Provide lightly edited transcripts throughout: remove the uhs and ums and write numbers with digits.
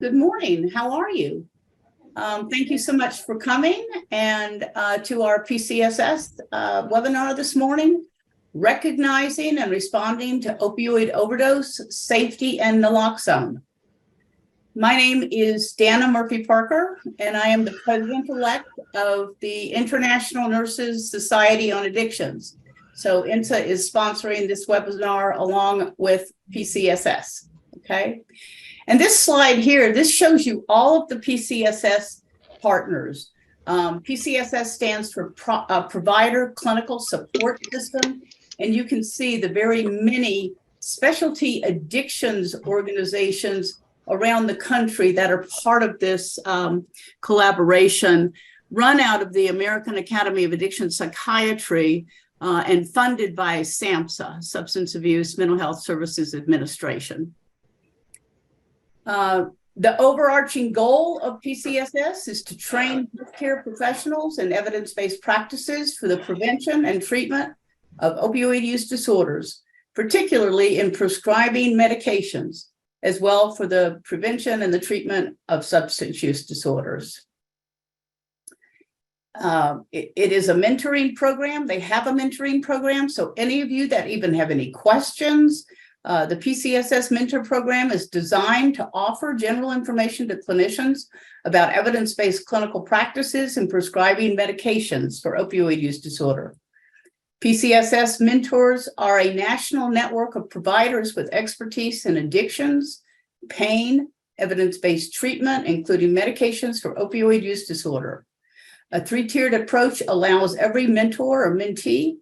Good morning. How are you? Thank you so much for coming and to our PCSS webinar this morning, recognizing and responding to opioid overdose, safety, and naloxone. My name is Dana Murphy Parker, and I am the president-elect of the International Nurses Society on Addictions. So INSA is sponsoring this webinar along with PCSS, okay? And this slide here, this shows you all of the PCSS partners. PCSS stands for Provider Clinical Support System, and you can see the very many specialty addictions organizations around the country that are part of this collaboration, run out of the American Academy of Addiction Psychiatry and funded by SAMHSA, Substance Abuse Mental Health Services Administration. The overarching goal of PCSS is to train healthcare professionals in evidence-based practices for the prevention and treatment of opioid use disorders, particularly in prescribing medications, as well for the prevention and the treatment of substance use disorders. It is a mentoring program. They have a mentoring program. So any of you that even have any questions, the PCSS Mentor Program is designed to offer general information to clinicians about evidence-based clinical practices and prescribing medications for opioid use disorder. PCSS Mentors are a national network of providers with expertise in addictions, pain, evidence-based treatment, including medications for opioid use disorder. A three-tiered approach allows every mentor or mentee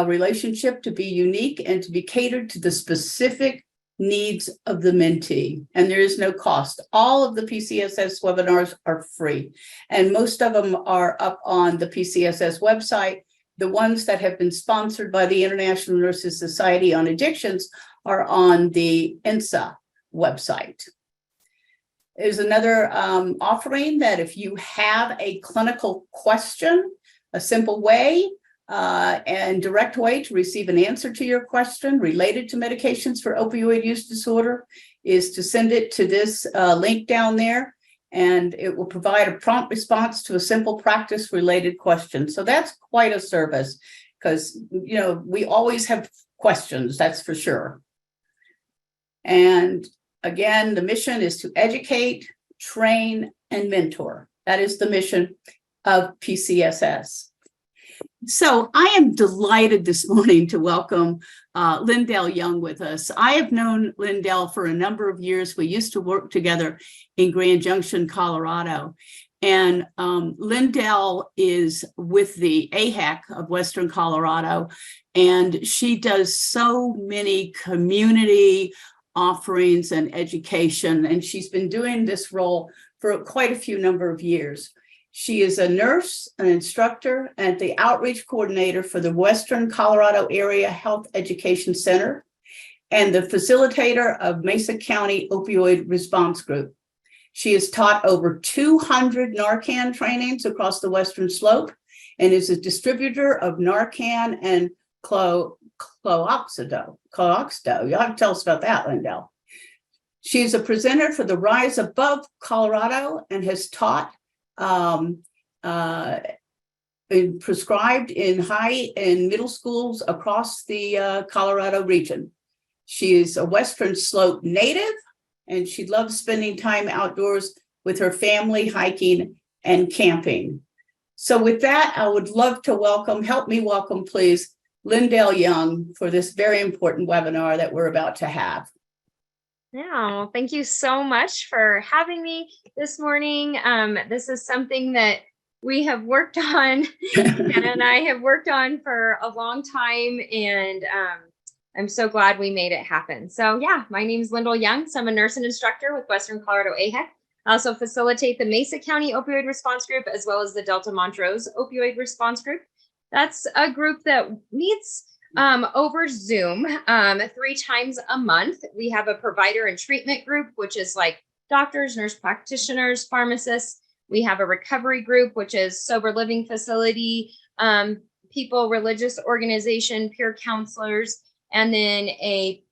relationship to be unique and to be catered to the specific needs of the mentee. And there is no cost. All of the PCSS webinars are free, and most of them are up on the PCSS website. The ones that have been sponsored by the International Nurses Society on Addictions are on the INSA website. There's another offering that if you have a clinical question, a simple way and direct way to receive an answer to your question related to medications for opioid use disorder is to send it to this link down there, and it will provide a prompt response to a simple practice related question. So that's quite a service, because we always have questions, that's for sure. And again, the mission is to educate, train, and mentor. That is the mission of PCSS. So I am delighted this morning to welcome Lindell Young with us. I have known Lindell for a number of years. We used to work together in Grand Junction, Colorado. And Lindell is with the AHAC of Western Colorado, and she does so many community offerings and education, and she's been doing this role for quite a few number of years. She is a nurse, an instructor, and the outreach coordinator for the Western Colorado Area Health Education Center and the facilitator of Mesa County Opioid Response Group. She has taught over 200 Narcan trainings across the Western Slope and is a distributor of Narcan and Cloxodo. You'll have to tell us about that, Lindell. She is a presenter for the Rise Above Colorado and has taught prescribed in high and middle schools across the Colorado region. She is a Western Slope native, and she loves spending time outdoors with her family, hiking and camping. So with that, I would love to help me welcome, please, Lindell Young for this very important webinar that we're about to have. Yeah, thank you so much for having me this morning. This is something that we have worked on, and I have worked on for a long time, and I'm so glad we made it happen. So yeah, my name is Lindell Young. So I'm a nurse and instructor with Western Colorado AHEC. I also facilitate the Mesa County Opioid Response Group, as well as the Delta Montrose Opioid Response Group. That's a group that meets over Zoom 3 times a month. We have a provider and treatment group, which is like doctors, nurse practitioners, pharmacists. We have a recovery group, which is sober living facility people, religious organization, peer counselors, and then a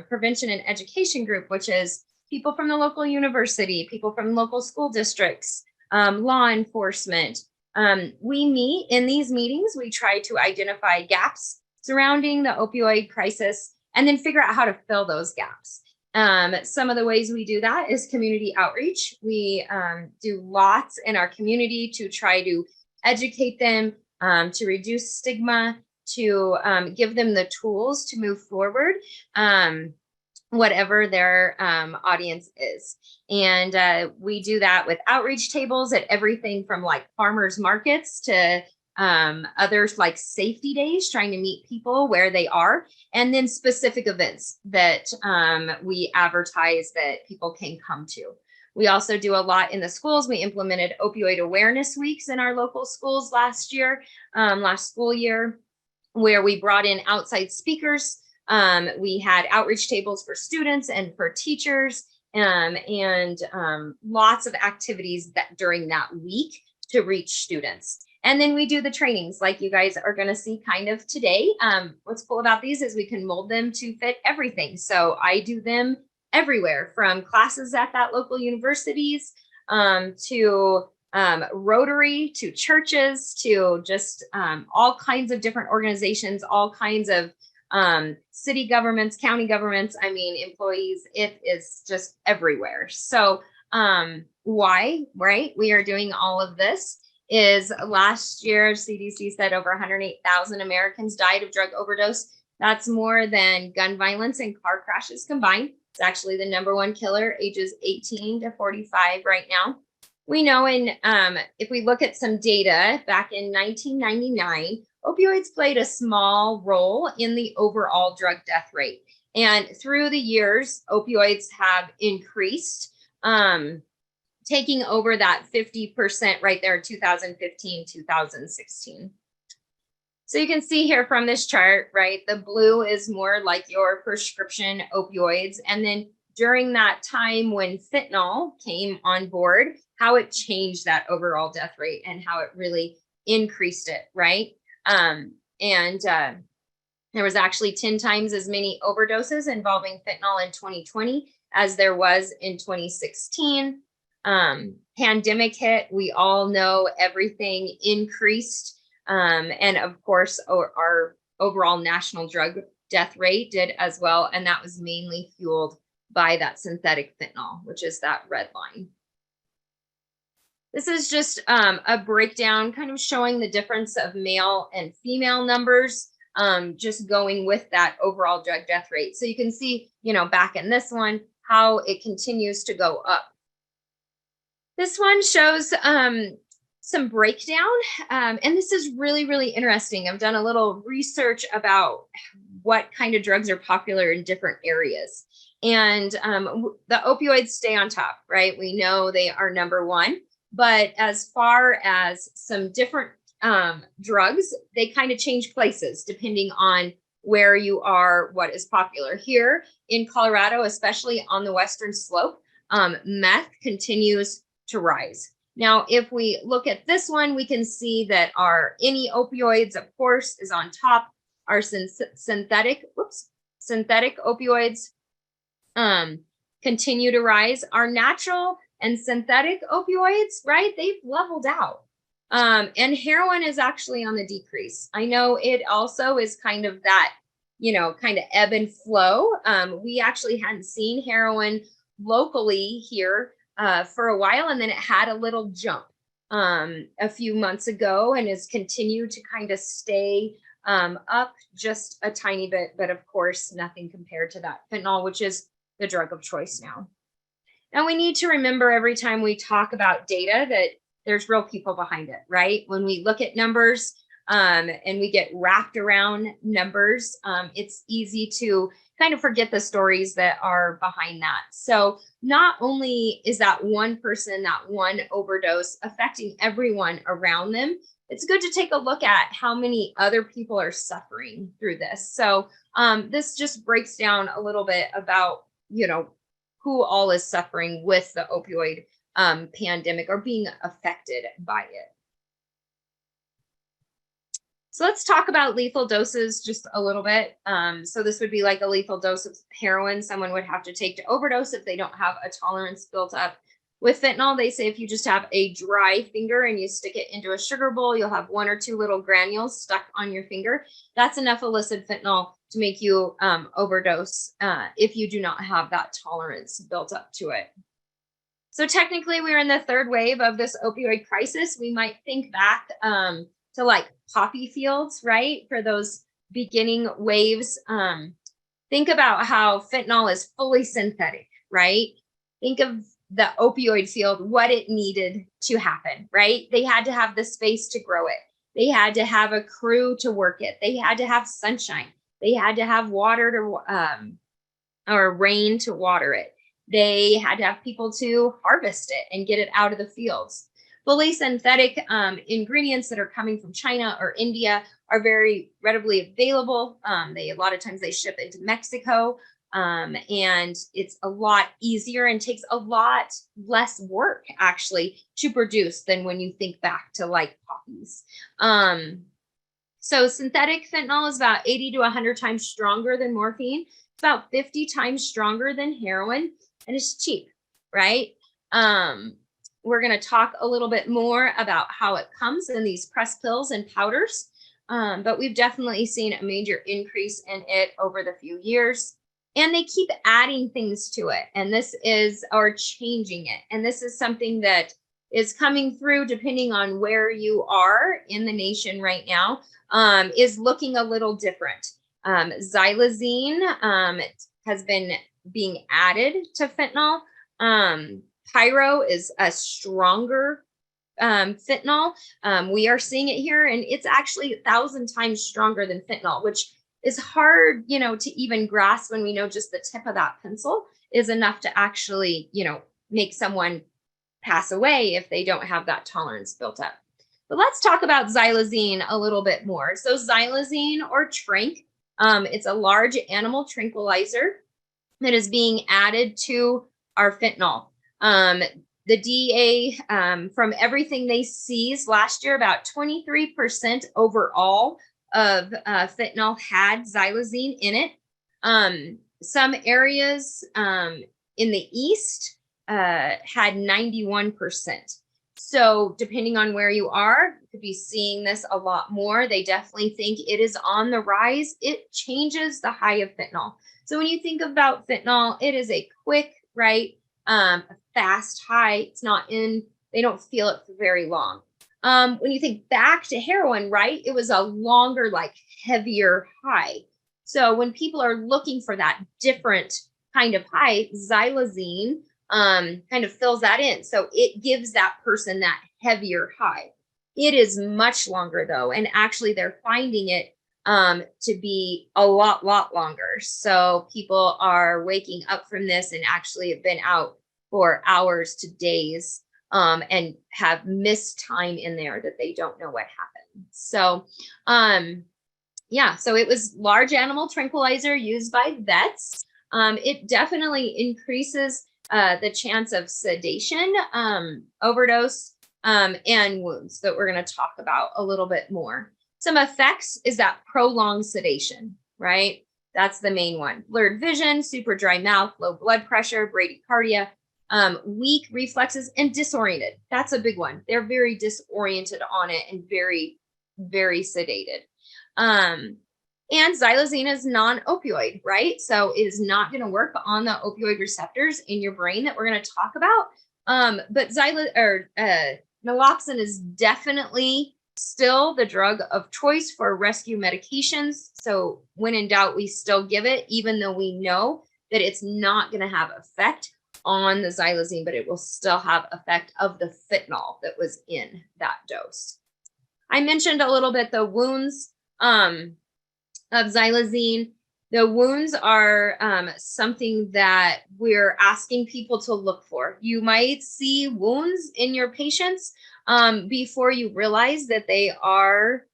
prevention and education group, which is people from the local university, people from local school districts, law enforcement. We meet in these meetings, we try to identify gaps surrounding the opioid crisis and then figure out how to fill those gaps. Some of the ways we do that is community outreach. We do lots in our community to try to educate them, to reduce stigma, to give them the tools to move forward, whatever their audience is. And we do that with outreach tables at everything from like farmers markets to others like safety days, trying to meet people where they are, and then specific events that we advertise that people can come to. We also do a lot in the schools. We implemented opioid awareness weeks in our local schools last school year, where we brought in outside speakers. We had outreach tables for students and for teachers, and lots of activities that during that week to reach students. And then we do the trainings like you guys are going to see kind of today. What's cool about these is we can mold them to fit everything. So I do them everywhere, from classes at that local universities to Rotary, to churches, to just all kinds of different organizations, all kinds of city governments, county governments, I mean, employees. It is just everywhere. So why, right? We are doing all of this is last year, CDC said over 108,000 Americans died of drug overdose. That's more than gun violence and car crashes combined. It's actually the #1 killer, ages 18 to 45 right now. We know if we look at some data back in 1999, opioids played a small role in the overall drug death rate. And through the years, opioids have increased, taking over that 50% right there in 2015, 2016. So you can see here from this chart, right, the blue is more like your prescription opioids. And then during that time when fentanyl came on board, how it changed that overall death rate and how it really increased it, right? There was actually 10 times as many overdoses involving fentanyl in 2020 as there was in 2016. Pandemic hit, we all know everything increased. And of course, our overall national drug death rate did as well. And that was mainly fueled by that synthetic fentanyl, which is that red line. This is just a breakdown kind of showing the difference of male and female numbers, just going with that overall drug death rate. So you can see, back in this one, how it continues to go up. This one shows some breakdown, and this is really, really interesting. I've done a little research about what kind of drugs are popular in different areas. And the opioids stay on top, right? We know they are #1. But as far as some different drugs, they kind of change places depending on where you are, what is popular. Here in Colorado, especially on the western slope, meth continues to rise. Now, if we look at this one, we can see that our any opioids, of course, is on top. Our synthetic opioids continue to rise. Our natural and synthetic opioids, right, they've leveled out. And heroin is actually on the decrease. I know it also is kind of that, kind of ebb and flow. We actually hadn't seen heroin locally here for a while, and then it had a little jump a few months ago and has continued to kind of stay up just a tiny bit, but of course, nothing compared to that fentanyl, which is the drug of choice now. Now, we need to remember every time we talk about data that there's real people behind it, right? When we look at numbers and we get wrapped around numbers, it's easy to kind of forget the stories that are behind that. So not only is that one person, that one overdose affecting everyone around them, it's good to take a look at how many other people are suffering through this. So this just breaks down a little bit about, who all is suffering with the opioid pandemic or being affected by it. So let's talk about lethal doses just a little bit. So this would be like a lethal dose of heroin someone would have to take to overdose if they don't have a tolerance built up. With fentanyl, they say if you just have a dry finger and you stick it into a sugar bowl, you'll have 1 or 2 little granules stuck on your finger. That's enough illicit fentanyl to make you overdose if you do not have that tolerance built up to it. So technically, we're in the 3rd wave of this opioid crisis. We might think back to like poppy fields, right? For those beginning waves. Think about how fentanyl is fully synthetic, right? Think of the opioid field, what it needed to happen, right? They had to have the space to grow it. They had to have a crew to work it. They had to have sunshine. They had to have water to, or rain to water it. They had to have people to harvest it and get it out of the fields. Fully synthetic ingredients that are coming from China or India are very readily available. A lot of times they ship into Mexico. And it's a lot easier and takes a lot less work actually to produce than when you think back to like poppies. So synthetic fentanyl is about 80 to 100 times stronger than morphine. It's about 50 times stronger than heroin, and it's cheap, right? We're going to talk a little bit more about how it comes in these pressed pills and powders. But we've definitely seen a major increase in it over the few years. And they keep adding things to it. And this is, or changing it. And this is something that is coming through depending on where you are in the nation right now, is looking a little different. Xylazine has been being added to fentanyl. Pyro is a stronger fentanyl. We are seeing it here, and it's actually 1,000 times stronger than fentanyl, which is hard, to even grasp when we know just the tip of that pencil is enough to actually, make someone pass away if they don't have that tolerance built up. But let's talk about xylazine a little bit more. So xylazine, or tranq, it's a large animal tranquilizer that is being added to our fentanyl. The DEA, from everything they seized last year, about 23% overall of fentanyl had xylazine in it. Some areas in the east had 91%. So depending on where you are, you could be seeing this a lot more. They definitely think it is on the rise. It changes the high of fentanyl. So when you think about fentanyl, it is a quick, right, fast high. It's not in, they don't feel it for very long. When you think back to heroin, right, it was a longer, like heavier high. So when people are looking for that different kind of high, xylazine kind of fills that in. So it gives that person that heavier high. It is much longer though. And actually they're finding it to be a lot longer. So people are waking up from this and actually have been out for hours to days and have missed time in there that they don't know what happened. So, yeah, so it was large animal tranquilizer used by vets. It definitely increases the chance of sedation, overdose, and wounds that we're going to talk about a little bit more. Some effects is that prolonged sedation, right? That's the main one. Blurred vision, super dry mouth, low blood pressure, bradycardia, weak reflexes, and disoriented. That's a big one. They're very disoriented on it and very, very sedated. And xylazine is non-opioid, right? So it is not going to work on the opioid receptors in your brain that we're going to talk about. But naloxone is definitely still the drug of choice for rescue medications. So when in doubt, we still give it, even though we know that it's not going to have effect on the xylazine, but it will still have effect of the fentanyl that was in that dose. I mentioned a little bit the wounds of xylazine. The wounds are something that we're asking people to look for. You might see wounds in your patients before you realize that they are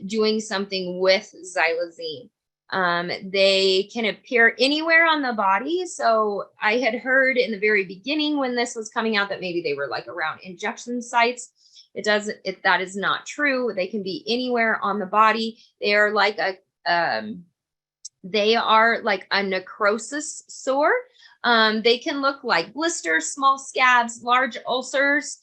doing something with xylazine. They can appear anywhere on the body. So I had heard in the very beginning when this was coming out that maybe they were like around injection sites. That is not true. They can be anywhere on the body. They are like a necrosis sore. They can look like blisters, small scabs, large ulcers.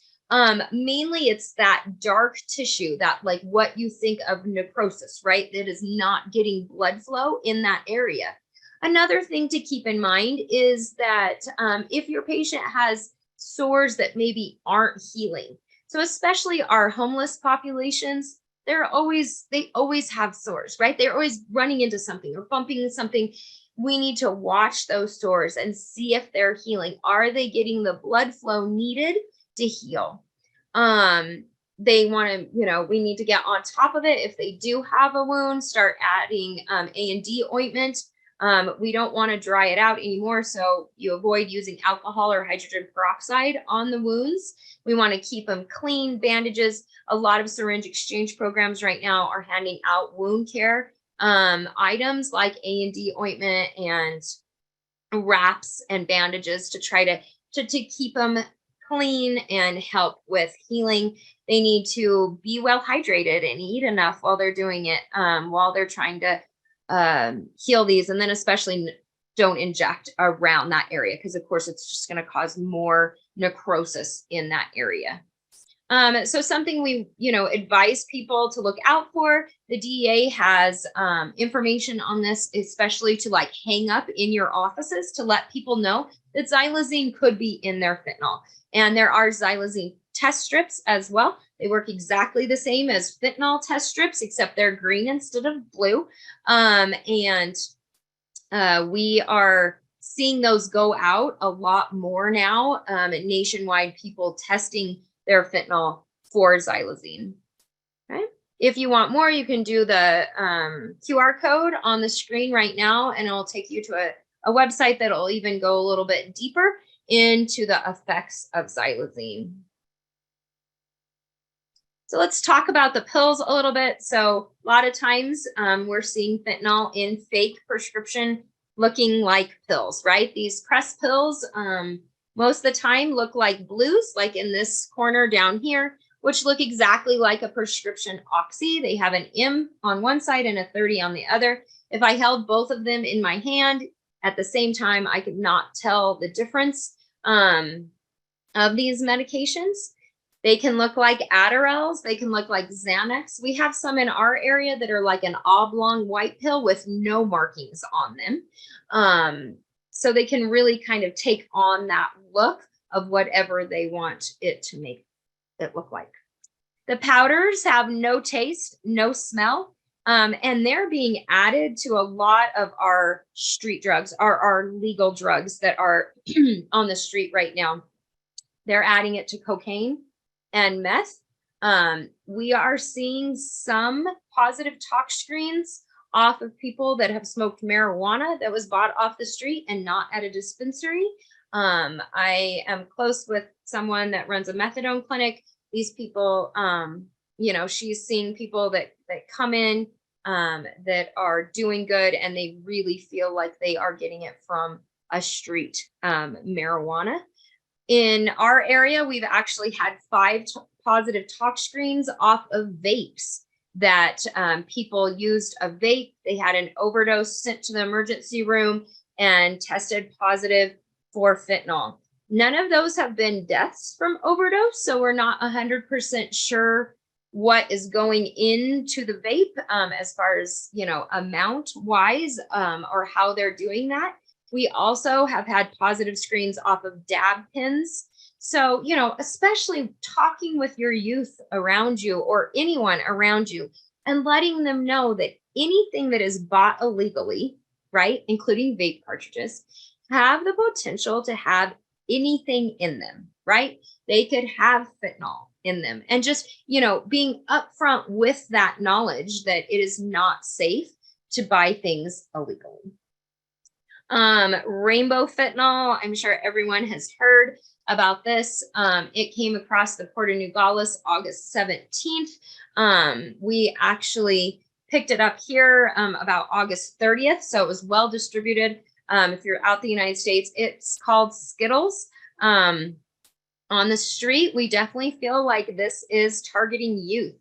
Mainly it's that dark tissue, that like what you think of necrosis, right? That is not getting blood flow in that area. Another thing to keep in mind is that if your patient has sores that maybe aren't healing, so especially our homeless populations, they always have sores, right? They're always running into something or bumping into something. We need to watch those sores and see if they're healing. Are they getting the blood flow needed to heal? They want to, we need to get on top of it. If they do have a wound, start adding A&D ointment. We don't want to dry it out anymore, so you avoid using alcohol or hydrogen peroxide on the wounds. We want to keep them clean. Bandages. A lot of syringe exchange programs right now are handing out wound care items like A&D ointment and wraps and bandages to try to keep them clean and help with healing. They need to be well hydrated and eat enough while they're doing it, while they're trying to heal these. And then especially don't inject around that area, because of course it's just going to cause more necrosis in that area. So something we, advise people to look out for. The DEA has information on this, especially to like hang up in your offices to let people know that xylazine could be in their fentanyl. And there are xylazine test strips as well. They work exactly the same as fentanyl test strips, except they're green instead of blue. We are seeing those go out a lot more now, nationwide, people testing their fentanyl for xylazine. Okay. If you want more, you can do the QR code on the screen right now, and it'll take you to a website that'll even go a little bit deeper into the effects of xylazine. So let's talk about the pills a little bit. So a lot of times we're seeing fentanyl in fake prescription looking like pills, right? These press pills most of the time look like blues, like in this corner down here, which look exactly like a prescription oxy. They have an M on one side and a 30 on the other. If I held both of them in my hand at the same time, I could not tell the difference of these medications. They can look like Adderalls. They can look like Xanax. We have some in our area that are like an oblong white pill with no markings on them. So they can really kind of take on that look of whatever they want it to make it look like. The powders have no taste, no smell, and they're being added to a lot of our street drugs, our legal drugs that are on the street right now. They're adding it to cocaine and meth. We are seeing some positive tox screens off of people that have smoked marijuana that was bought off the street and not at a dispensary. I am close with someone that runs a methadone clinic. These people, she's seeing people that come in that are doing good, and they really feel like they are getting it from a street marijuana. In our area, we've actually had 5 positive tox screens off of vapes that people used a vape. They had an overdose, sent to the emergency room, and tested positive for fentanyl. None of those have been deaths from overdose, so we're not 100% sure what is going into the vape as far as, amount wise or how they're doing that. We also have had positive screens off of dab pins. So, especially talking with your youth around you or anyone around you and letting them know that anything that is bought illegally, right, including vape cartridges, have the potential to have anything in them, right? They could have fentanyl in them. And just, being upfront with that knowledge that it is not safe to buy things illegally. Rainbow fentanyl, I'm sure everyone has heard about this. It came across the Port of Nogales August 17th. We actually picked it up here about August 30th. So it was well distributed. If you're out the United States, it's called Skittles. On the street, we definitely feel like this is targeting youth.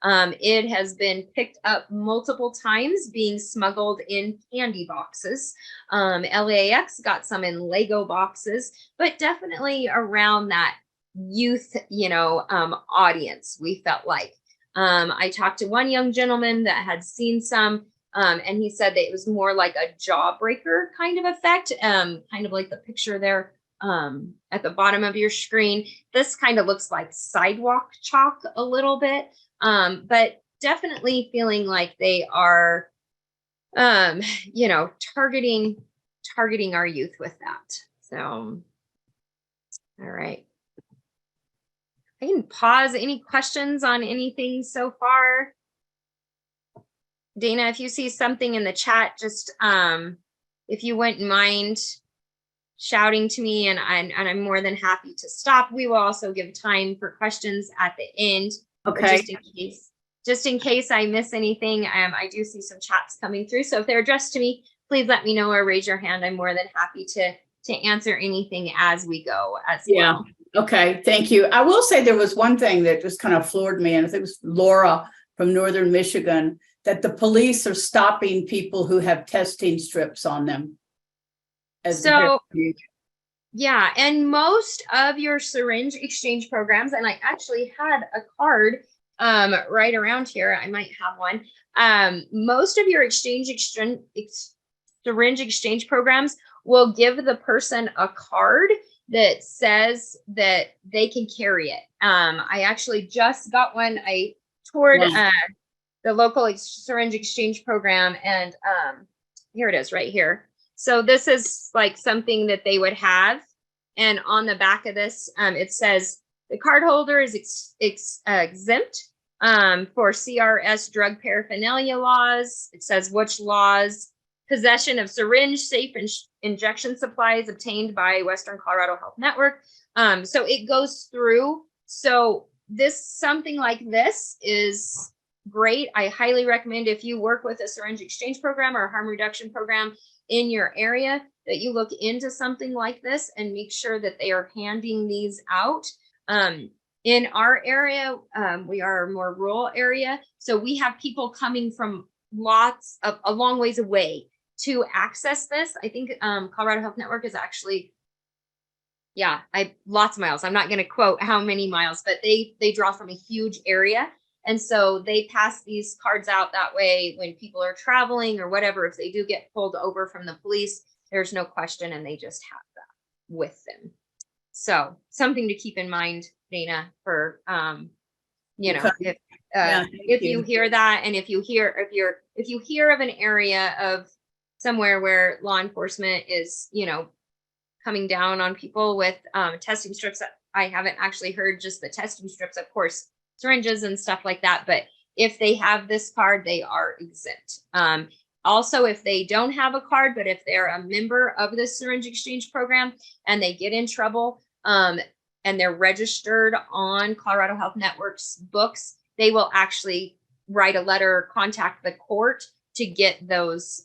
It has been picked up multiple times being smuggled in candy boxes. LAX got some in Lego boxes, but definitely around that youth, audience, we felt like. I talked to one young gentleman that had seen some, and he said that it was more like a jawbreaker kind of effect, kind of like the picture there at the bottom of your screen. This kind of looks like sidewalk chalk a little bit, but definitely feeling like they are, targeting our youth with that. So, all right. I can pause. Any questions on anything so far? Dana, if you see something in the chat, just if you wouldn't mind shouting to me, and I'm more than happy to stop. We will also give time for questions at the end. Okay. Just in case I miss anything, I do see some chats coming through. So if they're addressed to me, please let me know or raise your hand. I'm more than happy to answer anything as we go as well. Okay, thank you. I will say there was one thing that just kind of floored me, and I think it was Laura from Northern Michigan, that the police are stopping people who have testing strips on them. Yeah, and most of your syringe exchange programs, and I actually had a card right around here. I might have one. Most of your syringe exchange programs will give the person a card that says that they can carry it. I actually just got one. I toured the local syringe exchange program, and here it is right here. So this is like something that they would have. And on the back of this, it says the card holder is exempt for CRS drug paraphernalia laws. It says which laws: possession of syringe safe injection supplies obtained by Western Colorado Health Network. So it goes through. So something like this is great. I highly recommend, if you work with a syringe exchange program or a harm reduction program in your area, that you look into something like this and make sure that they are handing these out. In our area, we are a more rural area, so we have people coming from a long ways away to access this. I think Colorado Health Network is actually, lots of miles. I'm not going to quote how many miles, but they draw from a huge area. And so they pass these cards out that way when people are traveling or whatever. If they do get pulled over from the police, there's no question, and they just have that with them. So something to keep in mind, Dana, for if you hear that, and if you hear of an area of somewhere where law enforcement is, coming down on people with testing strips. I haven't actually heard just the testing strips, of course, syringes and stuff like that. But if they have this card, they are exempt. Also, if they don't have a card, but if they're a member of the syringe exchange program and they get in trouble and they're registered on Colorado Health Network's books, they will actually write a letter or contact the court to get those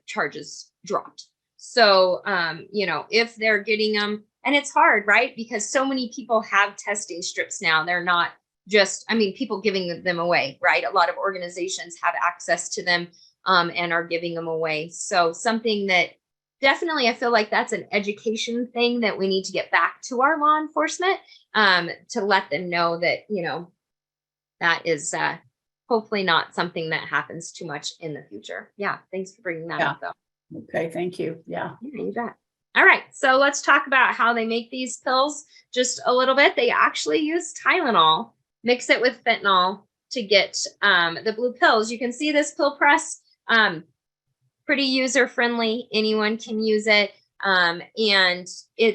charges dropped. So, if they're getting them, and it's hard, right? Because so many people have testing strips now. They're not just, people giving them away, right? A lot of organizations have access to them and are giving them away. So something that definitely, I feel like that's an education thing that we need to get back to our law enforcement to let them know that, that is hopefully not something that happens too much in the future. Yeah. Thanks for bringing that up, though. Okay. Thank you. Yeah. You bet. All right. So let's talk about how they make these pills just a little bit. They actually use Tylenol, mix it with fentanyl to get the blue pills. You can see this pill press, pretty user friendly. Anyone can use it. And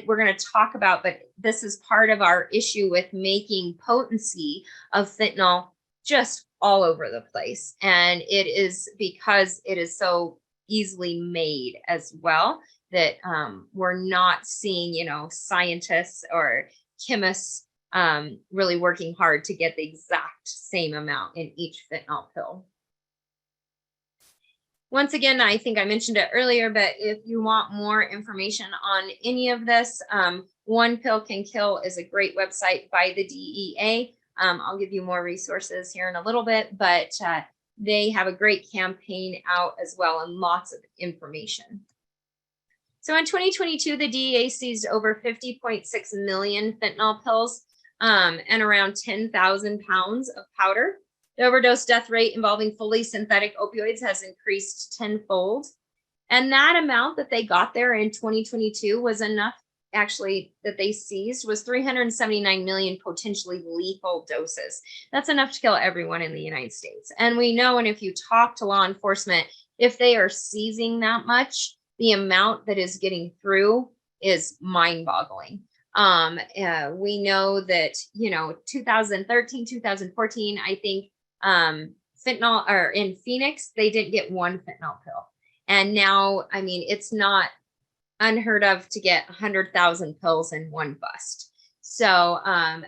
we're going to talk about, but this is part of our issue with making potency of fentanyl just all over the place. And it is because it is so easily made as well that we're not seeing, scientists or chemists really working hard to get the exact same amount in each fentanyl pill. Once again, I think I mentioned it earlier, but if you want more information on any of this, One Pill Can Kill is a great website by the DEA. I'll give you more resources here in a little bit, but they have a great campaign out as well and lots of information. So in 2022, the DEA seized over 50.6 million fentanyl pills and around 10,000 pounds of powder. The overdose death rate involving fully synthetic opioids has increased tenfold. And that amount that they got there in 2022 was enough, actually, that they seized was 379 million potentially lethal doses. That's enough to kill everyone in the United States. And we know, and if you talk to law enforcement, if they are seizing that much, the amount that is getting through is mind-boggling. We know that, 2013, 2014, I think fentanyl, or in Phoenix, they didn't get one fentanyl pill. And now, I mean, it's not unheard of to get 100,000 pills in one bust. So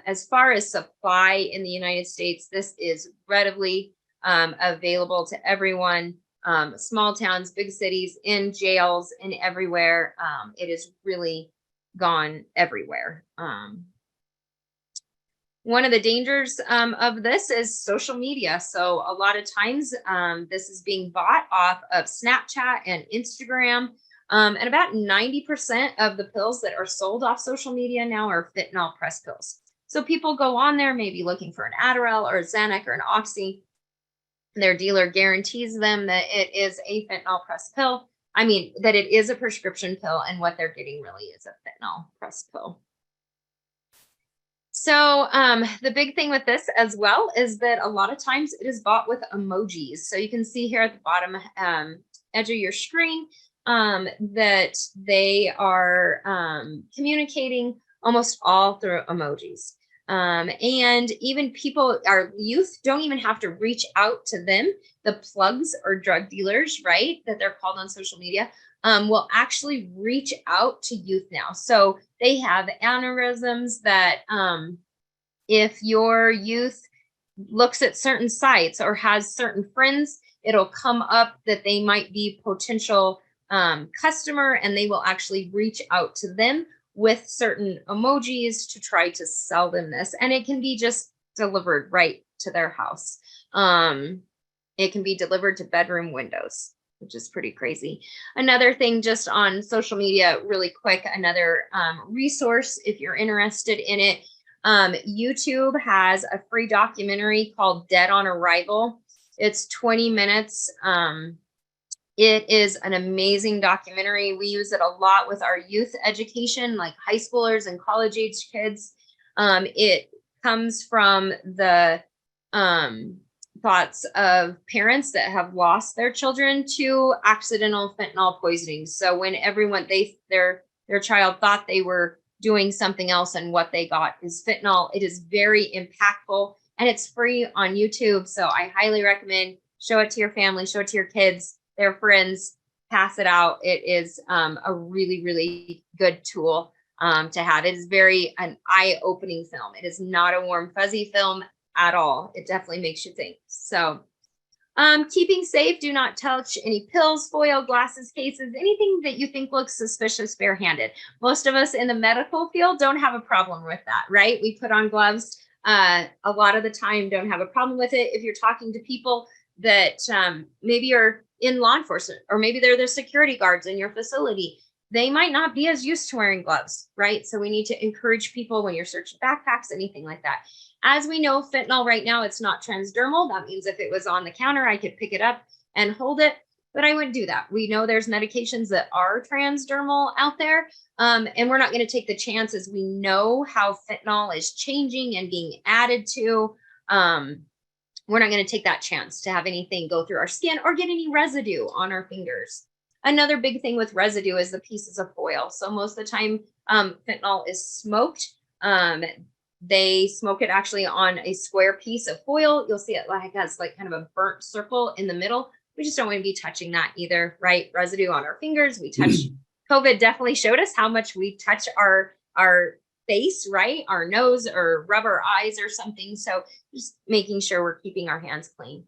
as far as supply in the United States, this is readily available to everyone. Small towns, big cities, in jails, and everywhere. It is really gone everywhere. One of the dangers of this is social media. So a lot of times this is being bought off of Snapchat and Instagram. And about 90% of the pills that are sold off social media now are fentanyl press pills. So people go on there maybe looking for an Adderall or a Xanax or an Oxy. Their dealer guarantees them that it is a fentanyl press pill. I mean, that it is a prescription pill, and what they're getting really is a fentanyl press pill. So the big thing with this as well is that a lot of times it is bought with emojis. So you can see here at the bottom edge of your screen that they are communicating almost all through emojis. And even people, our youth, don't even have to reach out to them. The plugs or drug dealers, right, that they're called on social media, will actually reach out to youth now. So they have aneurysms that if your youth looks at certain sites or has certain friends, it'll come up that they might be potential customer, and they will actually reach out to them with certain emojis to try to sell them this. And it can be just delivered right to their house. It can be delivered to bedroom windows, which is pretty crazy. Another thing just on social media, really quick, another resource if you're interested in it. YouTube has a free documentary called Dead on Arrival. It's 20 minutes. It is an amazing documentary. We use it a lot with our youth education, like high schoolers and college-age kids. It comes from the thoughts of parents that have lost their children to accidental fentanyl poisoning. So when everyone, their child thought they were doing something else, and what they got is fentanyl. It is very impactful, and it's free on YouTube. So I highly recommend, show it to your family, show it to your kids, their friends, pass it out. It is a really, really good tool to have. It is very an eye-opening film. It is not a warm, fuzzy film at all. It definitely makes you think. So keeping safe, do not touch any pills, foil, glasses, cases, anything that you think looks suspicious barehanded. Most of us in the medical field don't have a problem with that, right? We put on gloves a lot of the time, don't have a problem with it. If you're talking to people that maybe are in law enforcement, or maybe they're the security guards in your facility, they might not be as used to wearing gloves, right? So we need to encourage people when you're searching backpacks, anything like that. As we know, fentanyl right now, it's not transdermal. That means if it was on the counter, I could pick it up and hold it, but I wouldn't do that. We know there's medications that are transdermal out there, and we're not going to take the chances. We know how fentanyl is changing and being added to. We're not going to take that chance to have anything go through our skin or get any residue on our fingers. Another big thing with residue is the pieces of foil. So most of the time, fentanyl is smoked. They smoke it actually on a square piece of foil. You'll see it like has like kind of a burnt circle in the middle. We just don't want to be touching that either, right? Residue on our fingers. We touch. COVID definitely showed us how much we touch our face, right? Our nose or rub our eyes or something. So just making sure we're keeping our hands clean.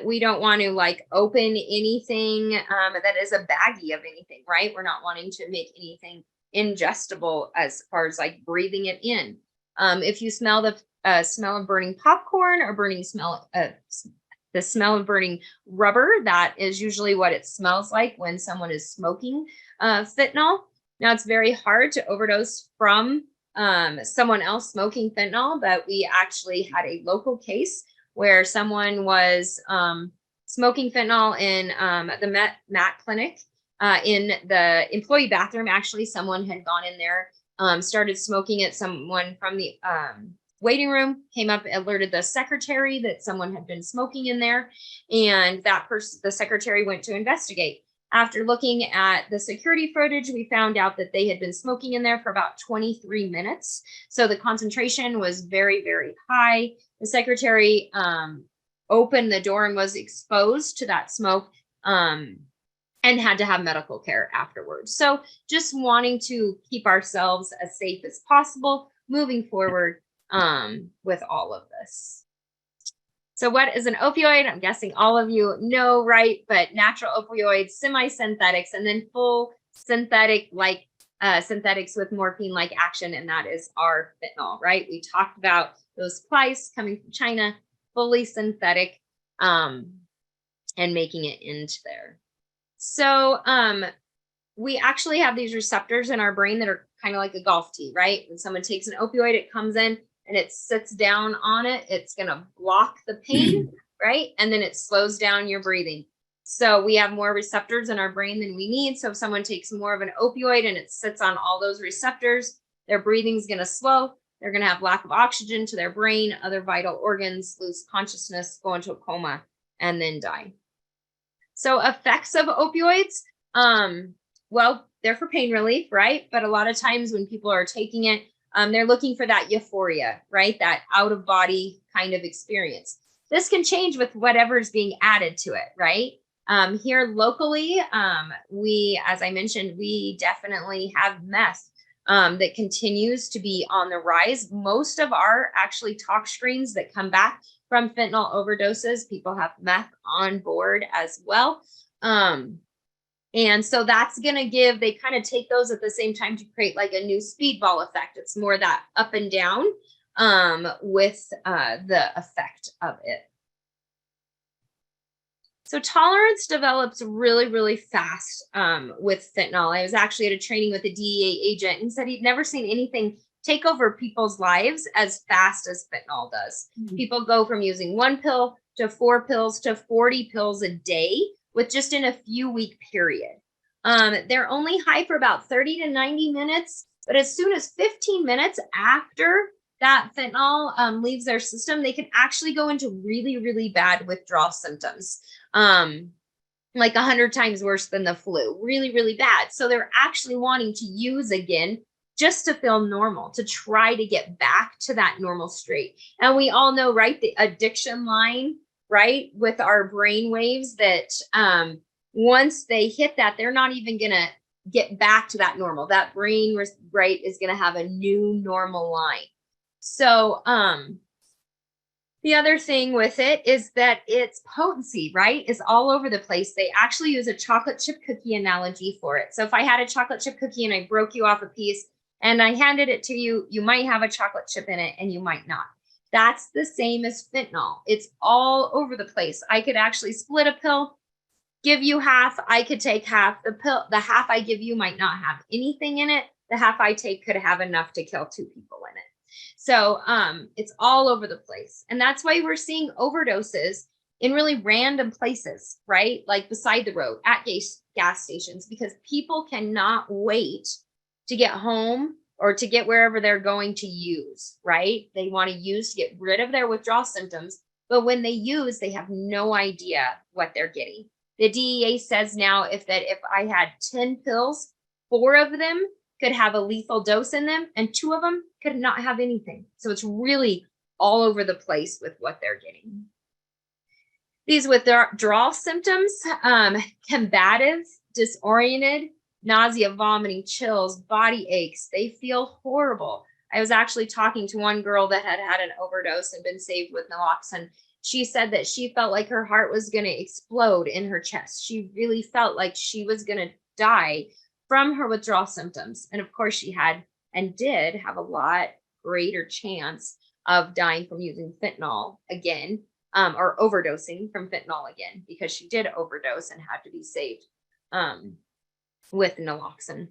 We don't want to like open anything that is a baggie of anything, right? We're not wanting to make anything ingestible as far as like breathing it in. If you smell the smell of burning popcorn or the smell of burning rubber, that is usually what it smells like when someone is smoking fentanyl. Now, it's very hard to overdose from someone else smoking fentanyl, but we actually had a local case where someone was smoking fentanyl in the Matt clinic in the employee bathroom. Actually, someone had gone in there, started smoking it. Someone from the waiting room came up, alerted the secretary that someone had been smoking in there, and the secretary went to investigate. After looking at the security footage, we found out that they had been smoking in there for about 23 minutes. So the concentration was very, very high. The secretary opened the door and was exposed to that smoke and had to have medical care afterwards. So just wanting to keep ourselves as safe as possible moving forward with all of this. So what is an opioid? I'm guessing all of you know, right? But natural opioids, semi-synthetics, and then full synthetic, like synthetics with morphine-like action, and that is our fentanyl, right? We talked about those supplies coming from China, fully synthetic, and making it into there. So we actually have these receptors in our brain that are kind of like a golf tee, right? When someone takes an opioid, it comes in and it sits down on it. It's going to block the pain, right? And then it slows down your breathing. So we have more receptors in our brain than we need. So if someone takes more of an opioid and it sits on all those receptors, their breathing is going to slow. They're going to have lack of oxygen to their brain, other vital organs, lose consciousness, go into a coma, and then die. So effects of opioids, well, they're for pain relief, right? But a lot of times when people are taking it, they're looking for that euphoria, right? That out of body kind of experience. This can change with whatever's being added to it, right? Here locally, as I mentioned, we definitely have meth that continues to be on the rise. Most of our actually talk screens that come back from fentanyl overdoses, people have meth on board as well. And so that's going to they kind of take those at the same time to create like a new speedball effect. It's more that up and down with the effect of it. So tolerance develops really, really fast with fentanyl. I was actually at a training with a DEA agent and said he'd never seen anything take over people's lives as fast as fentanyl does. Mm-hmm. People go from using 1 pill to 4 pills to 40 pills a day with just in a few week period. They're only high for about 30 to 90 minutes, but as soon as 15 minutes after that fentanyl leaves their system, they can actually go into really, really bad withdrawal symptoms, like 100 times worse than the flu, really, really bad. So they're actually wanting to use again just to feel normal, to try to get back to that normal state. And we all know, right, the addiction line, right, with our brain waves that once they hit that, they're not even going to get back to that normal. That brain, right, is going to have a new normal line. So the other thing with it is that its potency, right, is all over the place. They actually use a chocolate chip cookie analogy for it. So if I had a chocolate chip cookie and I broke you off a piece and I handed it to you, you might have a chocolate chip in it and you might not. That's the same as fentanyl. It's all over the place. I could actually split a pill, give you half. I could take half. The half I give you might not have anything in it. The half I take could have enough to kill 2 people in it. So it's all over the place. And that's why we're seeing overdoses in really random places, right? Like beside the road, at gas stations, because people cannot wait to get home or to get wherever they're going to use, right? They want to use to get rid of their withdrawal symptoms. But when they use, they have no idea what they're getting. The DEA says now if I had 10 pills, 4 of them could have a lethal dose in them and 2 of them could not have anything. So it's really all over the place with what they're getting. These withdrawal symptoms, combative, disoriented, nausea, vomiting, chills, body aches. They feel horrible. I was actually talking to one girl that had had an overdose and been saved with naloxone. She said that she felt like her heart was going to explode in her chest. She really felt like she was going to die from her withdrawal symptoms. And of course, she had and did have a lot greater chance of dying from using fentanyl again, or overdosing from fentanyl again, because she did overdose and had to be saved with naloxone.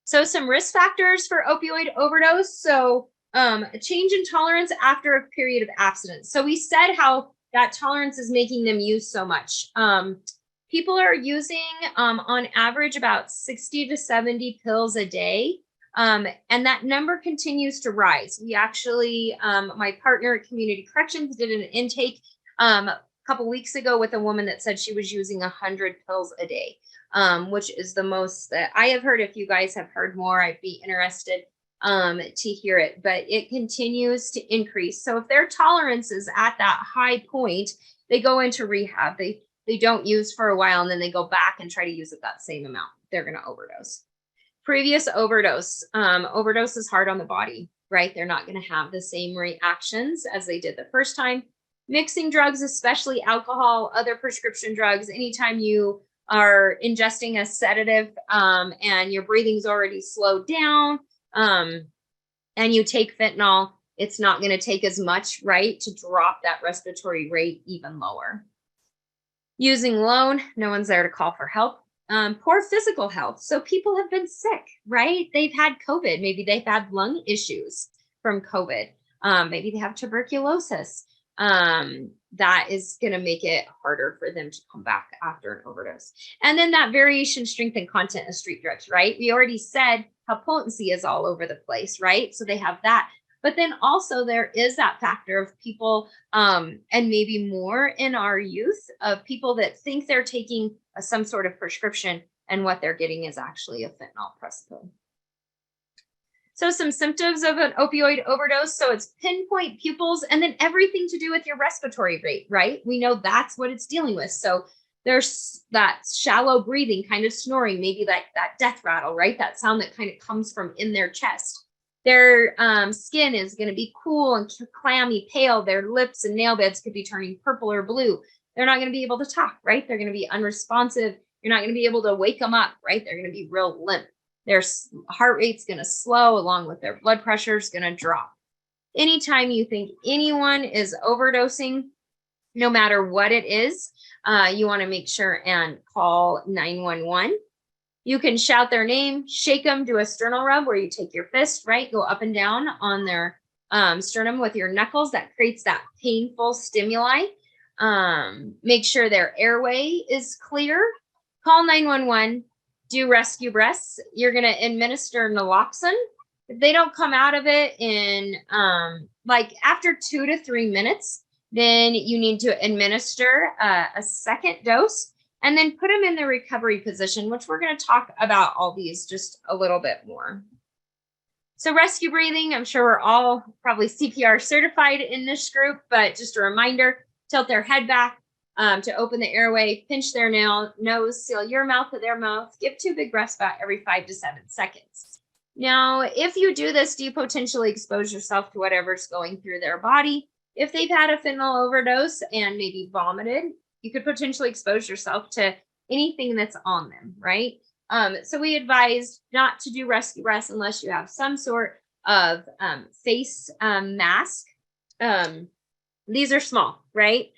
So some risk factors for opioid overdose. So a change in tolerance after a period of abstinence. So we said how that tolerance is making them use so much. People are using on average about 60 to 70 pills a day. And that number continues to rise. We actually, my partner at Community Corrections did an intake a couple weeks ago with a woman that said she was using 100 pills a day, which is the most that I have heard. If you guys have heard more, I'd be interested to hear it, but it continues to increase. So if their tolerance is at that high point, they go into rehab. They don't use for a while, and then they go back and try to use it that same amount. They're going to overdose. Previous overdose. Overdose is hard on the body, right? They're not going to have the same reactions as they did the first time. Mixing drugs, especially alcohol, other prescription drugs, anytime you are ingesting a sedative and your breathing's already slowed down, and you take fentanyl, it's not going to take as much, right, to drop that respiratory rate even lower. Using alone, no one's there to call for help. Poor physical health. So people have been sick, right? They've had COVID. Maybe they've had lung issues from COVID. Maybe they have tuberculosis. That is going to make it harder for them to come back after an overdose. And then that variation, strength, and content of street drugs, right? We already said how potency is all over the place, right? So they have that. But then also there is that factor of people, and maybe more in our youth, of people that think they're taking some sort of prescription, and what they're getting is actually a fentanyl press pill. So some symptoms of an opioid overdose. So it's pinpoint pupils, and then everything to do with your respiratory rate, right? We know that's what it's dealing with. So there's that shallow breathing, kind of snoring, maybe like that death rattle, right? That sound that kind of comes from in their chest. Their skin is going to be cool and clammy, pale. Their lips and nail beds could be turning purple or blue. They're not going to be able to talk, right? They're going to be unresponsive. You're not going to be able to wake them up, right? They're going to be real limp. Their heart rate's going to slow, along with their blood pressure is going to drop. Anytime you think anyone is overdosing, no matter what it is, you want to make sure and call 911. You can shout their name, shake them, do a sternal rub where you take your fist, right? Go up and down on their sternum with your knuckles. That creates that painful stimuli. Make sure their airway is clear. Call 911. Do rescue breaths. You're going to administer naloxone. If they don't come out of it in like after 2 to 3 minutes, then you need to administer a second dose, and then put them in the recovery position, which we're going to talk about all these just a little bit more. So rescue breathing, I'm sure we're all probably CPR certified in this group, but just a reminder, tilt their head back to open the airway, pinch their nose, seal your mouth to their mouth, give 2 big breaths about every 5 to 7 seconds. Now, if you do this, do you potentially expose yourself to whatever's going through their body? If they've had a fentanyl overdose and maybe vomited, you could potentially expose yourself to anything that's on them, right? So we advise not to do rescue breaths unless you have some sort of face mask. These are small, right?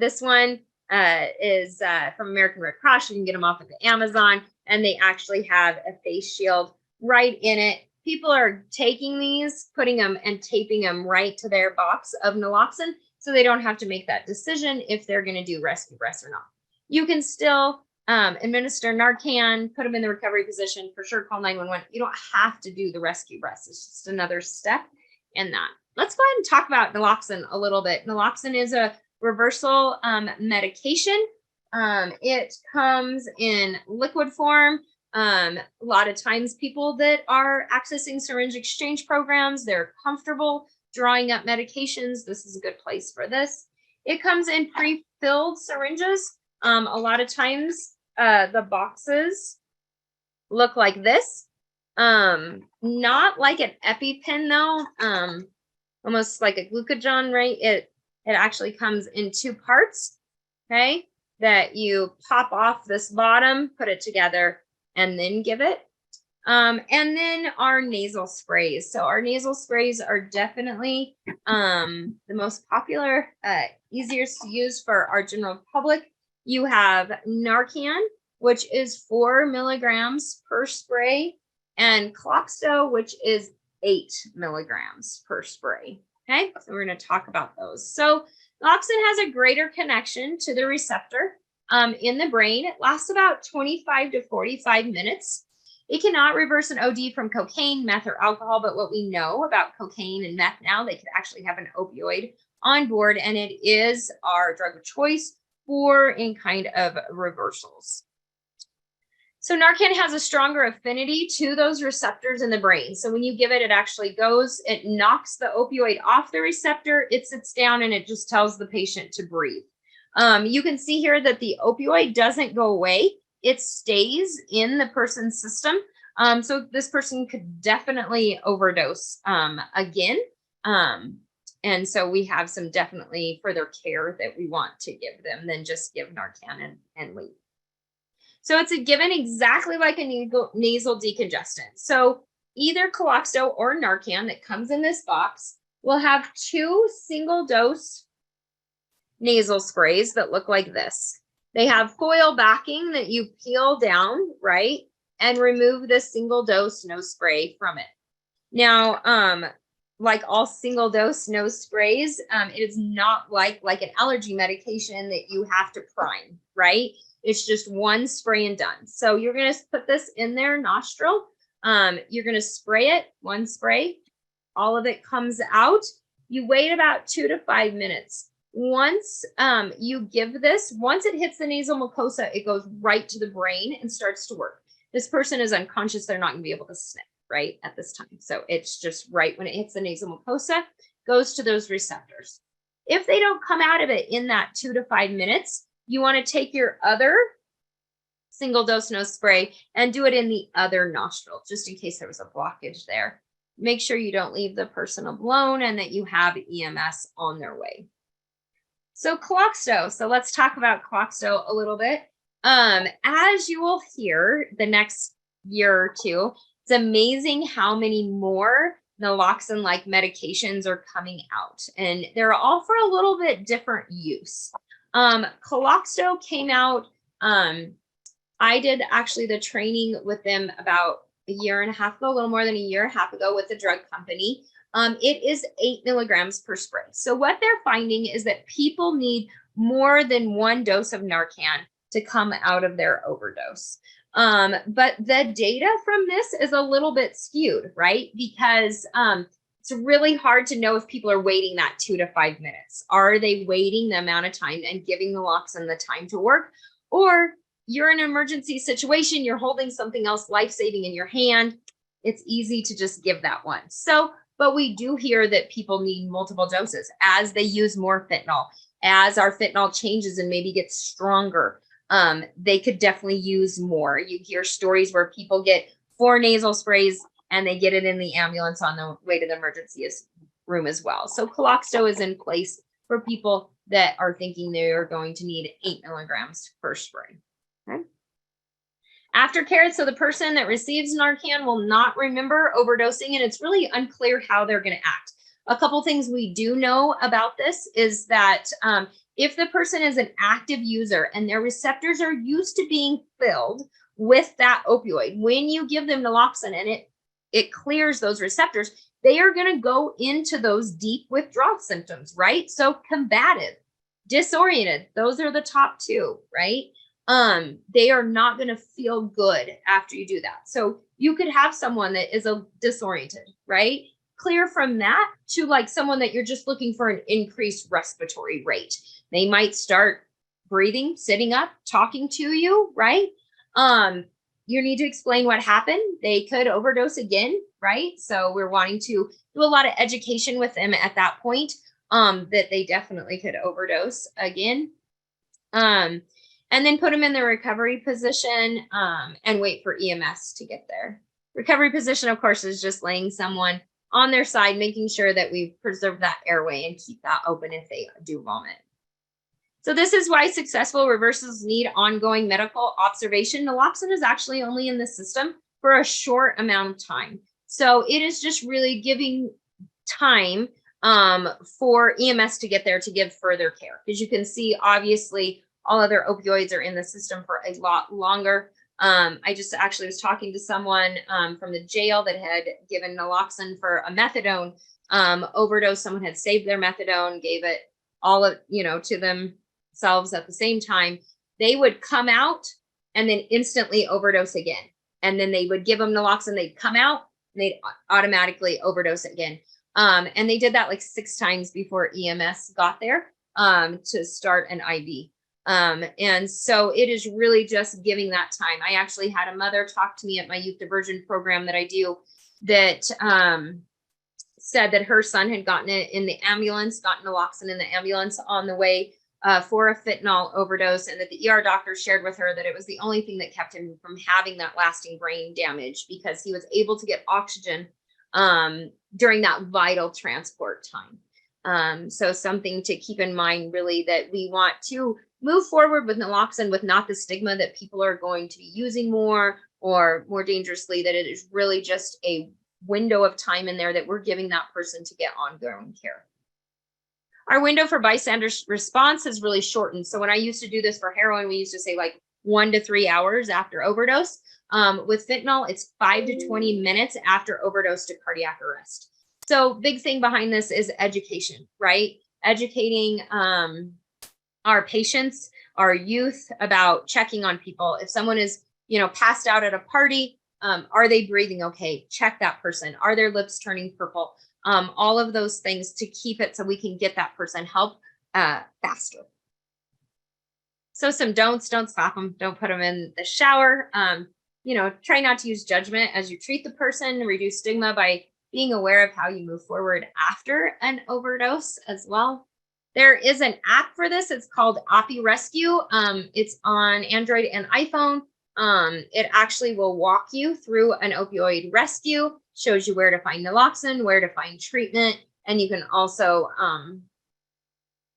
This one is from American Red Cross. You can get them off of the Amazon, and they actually have a face shield right in it. People are taking these, putting them and taping them right to their box of naloxone, so they don't have to make that decision if they're going to do rescue breaths or not. You can still administer Narcan, put them in the recovery position, for sure call 911. You don't have to do the rescue breaths. It's just another step in that. Let's go ahead and talk about naloxone a little bit. Naloxone is a reversal medication. It comes in liquid form. A lot of times people that are accessing syringe exchange programs, they're comfortable drawing up medications. This is a good place for this. It comes in pre-filled syringes. A lot of times the boxes look like this. Not like an EpiPen though, almost like a glucagon, right? It actually comes in two parts, okay, that you pop off this bottom, put it together, and then give it. And then our nasal sprays. So our nasal sprays are definitely the most popular, easiest to use for our general public. You have Narcan, which is 4 milligrams per spray, and Cloxto, which is 8 milligrams per spray. Okay, so we're going to talk about those. So Naloxone has a greater connection to the receptor in the brain. It lasts about 25 to 45 minutes. It cannot reverse an OD from cocaine, meth, or alcohol, but what we know about cocaine and meth now, they could actually have an opioid on board, and it is our drug of choice for in kind of reversals. So Narcan has a stronger affinity to those receptors in the brain. So when you give it, it actually goes, it knocks the opioid off the receptor, it sits down, and it just tells the patient to breathe. You can see here that the opioid doesn't go away. It stays in the person's system. So this person could definitely overdose again. And so we have some definitely further care that we want to give them than just give Narcan and leave. So it's given exactly like a nasal decongestant. So either Cloxto or Narcan that comes in this box will have 2 single dose nasal sprays that look like this. They have foil backing that you peel down, right, and remove the single dose nose spray from it. Now, like all single dose nose sprays, it is not like an allergy medication that you have to prime, right? It's just one spray and done. So you're going to put this in their nostril. You're going to spray it, one spray. All of it comes out. You wait about 2 to 5 minutes. Once you give this, once it hits the nasal mucosa, it goes right to the brain and starts to work. This person is unconscious. They're not going to be able to sniff, right, at this time. So it's just right when it hits the nasal mucosa, goes to those receptors. If they don't come out of it in that 2 to 5 minutes, you want to take your other single dose nose spray and do it in the other nostril, just in case there was a blockage there. Make sure you don't leave the person alone and that you have EMS on their way. So Cloxto. So let's talk about Cloxto a little bit. As you will hear the next year or two, it's amazing how many more naloxone-like medications are coming out, and they're all for a little bit different use. Cloxto came out. I did actually the training with them about a year and a half ago, a little more than a year and a half ago with the drug company. It is 8 milligrams per spray. So what they're finding is that people need more than 1 dose of Narcan to come out of their overdose. But the data from this is a little bit skewed, right? Because it's really hard to know if people are waiting that 2 to 5 minutes. Are they waiting the amount of time and giving naloxone the time to work? Or you're in an emergency situation, you're holding something else life-saving in your hand. It's easy to just give that one. So, but we do hear that people need multiple doses as they use more fentanyl, as our fentanyl changes and maybe gets stronger. They could definitely use more. You hear stories where people get 4 nasal sprays and they get it in the ambulance on the way to the emergency room as well. So Cloxto is in place for people that are thinking they are going to need 8 milligrams per spray. Okay. Aftercare, so the person that receives Narcan will not remember overdosing, and it's really unclear how they're going to act. A couple things we do know about this is that if the person is an active user and their receptors are used to being filled with that opioid, when you give them naloxone and it clears those receptors, they are going to go into those deep withdrawal symptoms, right? So combative, disoriented, those are the top 2, right? They are not going to feel good after you do that. So you could have someone that is disoriented, right? Clear from that to like someone that you're just looking for an increased respiratory rate. They might start breathing, sitting up, talking to you, right? You need to explain what happened. They could overdose again, right? So we're wanting to do a lot of education with them at that point, that they definitely could overdose again. and then put them in the recovery position and wait for EMS to get there. Recovery position, of course, is just laying someone on their side, making sure that we preserve that airway and keep that open if they do vomit. So this is why successful reversals need ongoing medical observation. Naloxone is actually only in the system for a short amount of time. So it is just really giving time for EMS to get there to give further care. Because you can see, obviously, all other opioids are in the system for a lot longer. I just actually was talking to someone from the jail that had given naloxone for a methadone overdose. Someone had saved their methadone, gave it all of, to themselves at the same time. They would come out and then instantly overdose again. And then they would give them naloxone, they'd come out and they'd automatically overdose again. And they did that like 6 times before EMS got there to start an IV. And so it is really just giving that time. I actually had a mother talk to me at my youth diversion program that I do that said that her son had gotten it in the ambulance, gotten naloxone in the ambulance on the way for a fentanyl overdose, and that the ER doctor shared with her that it was the only thing that kept him from having that lasting brain damage, because he was able to get oxygen during that vital transport time. So something to keep in mind, really, that we want to move forward with naloxone with not the stigma that people are going to be using more or more dangerously, that it is really just a window of time in there that we're giving that person to get ongoing care. Our window for bystander response has really shortened. So when I used to do this for heroin, we used to say like 1 to 3 hours after overdose. With fentanyl, it's 5 to 20 minutes after overdose to cardiac arrest. So big thing behind this is education, right? Educating our patients, our youth, about checking on people. If someone is, passed out at a party, are they breathing okay? Check that person. Are their lips turning purple? All of those things to keep it so we can get that person help faster. So some don't slap them. Don't put them in the shower. Try not to use judgment as you treat the person. Reduce stigma by being aware of how you move forward after an overdose as well. There is an app for this. It's called Opioid Rescue. It's on Android and iPhone. It actually will walk you through an opioid rescue, shows you where to find naloxone, where to find treatment, and you can also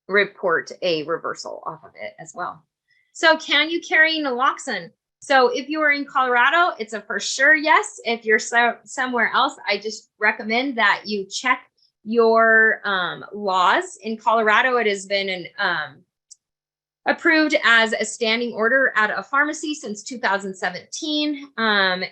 report a reversal off of it as well. So can you carry naloxone? So if you are in Colorado, it's a for sure yes. If you're somewhere else, I just recommend that you check your laws. In Colorado, it has been approved as a standing order at a pharmacy since 2017.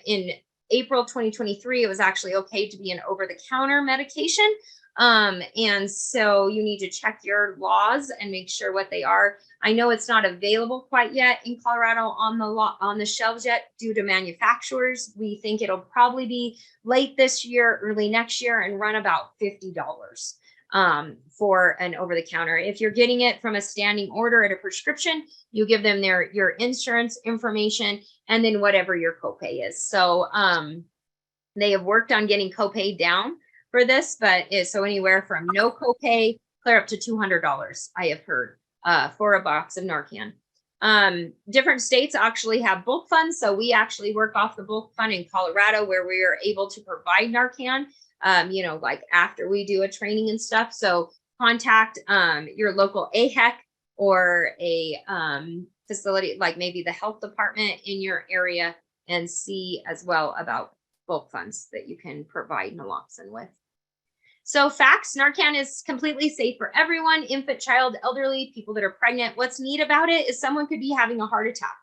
In April 2023, it was actually okay to be an over-the-counter medication. And so you need to check your laws and make sure what they are. I know it's not available quite yet in Colorado on the shelves yet due to manufacturers. We think it'll probably be late this year, early next year, and run about $50 for an over-the-counter. If you're getting it from a standing order at a prescription, you give them your insurance information and then whatever your copay is. So they have worked on getting copay down for this, but so anywhere from no copay clear up to $200, I have heard, for a box of Narcan. Different states actually have bulk funds. So we actually work off the bulk fund in Colorado, where we are able to provide Narcan, like after we do a training and stuff. So contact your local AHEC or a facility, like maybe the health department in your area, and see as well about bulk funds that you can provide naloxone with. So facts, Narcan is completely safe for everyone, infant, child, elderly, people that are pregnant. What's neat about it is someone could be having a heart attack,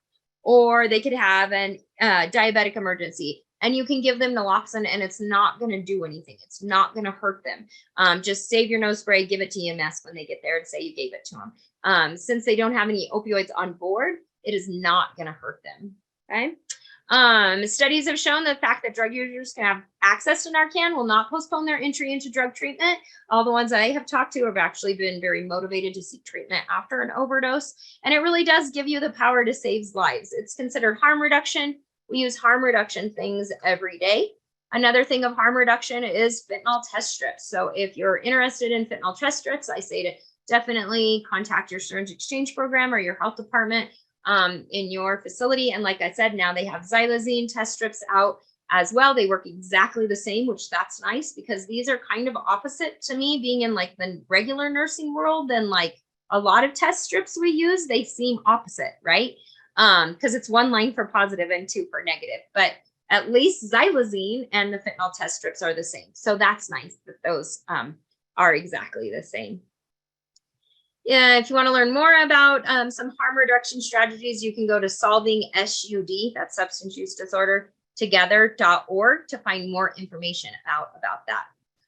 or they could have an diabetic emergency, and you can give them naloxone and it's not going to do anything. It's not going to hurt them. Just save your nose spray, give it to EMS when they get there and say you gave it to them. Since they don't have any opioids on board, it is not going to hurt them. Okay. Studies have shown the fact that drug users can have access to Narcan will not postpone their entry into drug treatment. All the ones that I have talked to have actually been very motivated to seek treatment after an overdose. And it really does give you the power to save lives. It's considered harm reduction. We use harm reduction things every day. Another thing of harm reduction is fentanyl test strips. So if you're interested in fentanyl test strips, I say to definitely contact your syringe exchange program or your health department. in your facility. And like I said, now they have Xylazine test strips out as well. They work exactly the same, which that's nice, because these are kind of opposite to me, being in like the regular nursing world than like a lot of test strips we use. They seem opposite, right? Because it's one line for positive and two for negative, but at least Xylazine and the fentanyl test strips are the same. So that's nice that those are exactly the same. Yeah, if you want to learn more about some harm reduction strategies, you can go to Solving SUD, that's Substance Use Disorder, together.org to find more information about that.